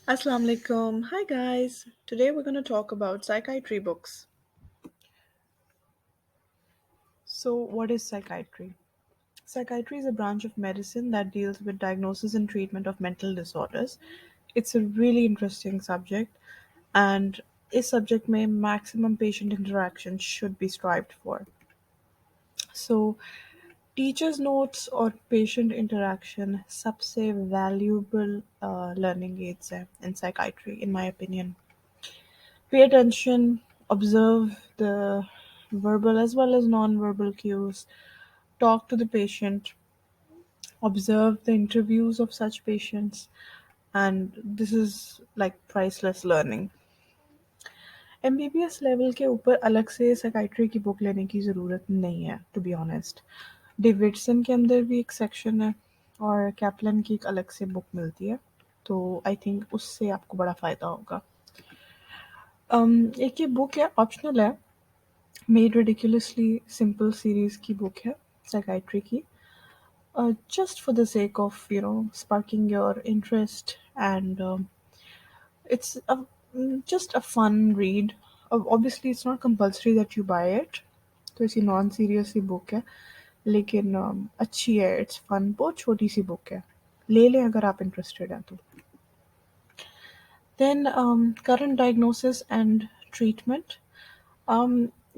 Assalamu alaikum. Hi guys. Today we're going to talk about psychiatry books. So, what is psychiatry? Psychiatry is a branch of medicine that deals with diagnosis and treatment of mental disorders. It's a really interesting subject, and इस subject में maximum patient interaction should be strived for. So, teachers' notes और patient interaction सबसे valuable learning aids हैं in psychiatry, in my opinion. Pay attention, observe the verbal as well as non-verbal cues, talk to the patient, observe the interviews of such patients, and this is like priceless learning. MBBS level के ऊपर अलग से psychiatry की book लेने की ज़रूरत नहीं है, टू बी ऑनेस्ट. डेविडसन के अंदर भी एक सेक्शन है और कैप्लन की एक अलग से बुक मिलती है, तो आई थिंक उससे आपको बड़ा फ़ायदा होगा. एक ये बुक है, ऑप्शनल है, मेड रिडिकुलसली सिंपल सीरीज की बुक है साइकाइट्री की, just for the sake of sparking your interest, and it's just a fun read. Obviously it's not compulsory that you buy it, तो ऐसी नॉन सीरियस सी book है, लेकिन अच्छी है, it's fun. बहुत छोटी सी बुक है, ले लें अगर आप इंटरेस्टेड हैं तो. Then current diagnosis and treatment.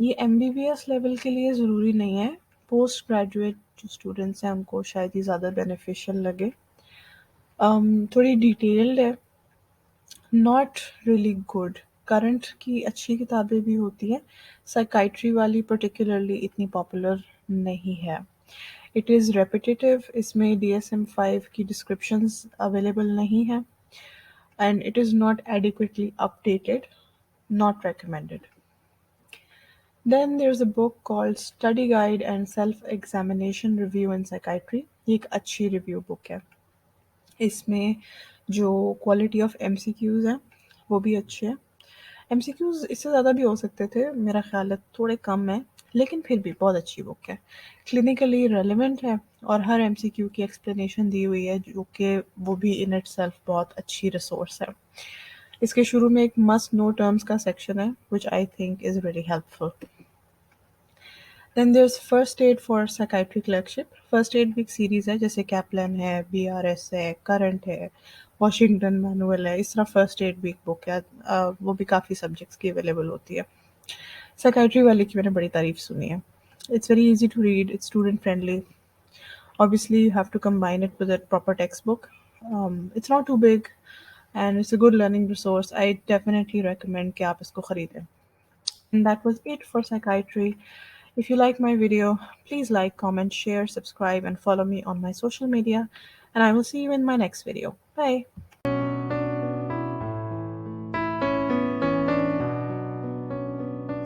ये MBBS लेवल के लिए ज़रूरी नहीं है, पोस्ट ग्रेजुएट जो स्टूडेंट्स हैं उनको शायद ये ज़्यादा बेनिफिशियल लगे. थोड़ी डिटेल्ड है, नॉट रियली गुड. करंट की अच्छी किताबें भी होती हैं, साइकाइट्री वाली पर्टिकुलरली इतनी पॉपुलर नहीं है. इट इज़ रेपिटेटिव, इसमें DSM-5 की डिस्क्रिप्शंस अवेलेबल नहीं है, and it is not adequately updated, not recommended. Then there's a book called Study Guide and Self-Examination Review in Psychiatry. ये एक अच्छी रिव्यू बुक है. इसमें जो क्वालिटी ऑफ MCQs हैं वो भी अच्छे हैं. MCQs इससे ज़्यादा भी हो सकते थे, मेरा ख्याल है थोड़े कम है, लेकिन फिर भी बहुत अच्छी बुक है. क्लिनिकली रेलेवेंट है और हर MCQ की एक्सप्लेनेशन दी हुई है, जो कि वो भी इन इटसेल्फ बहुत अच्छी रिसोर्स है. इसके शुरू में एक मस्ट नो टर्म्स का सेक्शन है, which I think is really helpful. Then there's First Aid for Psychiatry Clerkship. First Aid भी एक सीरीज़ है, जैसे कैप्लन है, BRS है, करंट है, वॉशिंगटन मैनुअल है. इस तरह फर्स्ट एड भी एक बुक है, वो भी काफ़ी सब्जेक्ट्स की अवेलेबल होती है. साइकाइट्री वाले की मैंने बड़ी तारीफ सुनी है. It's very easy to read, it's student friendly. Obviously you have to combine it with a proper textbook. It's not too big and it's a good learning resource. I definitely recommend कि आप इसको खरीदें. And that was it for psychiatry. If you like my video, please like, comment, share, subscribe, and follow me on my social media. And I will see you in my next video. Bye.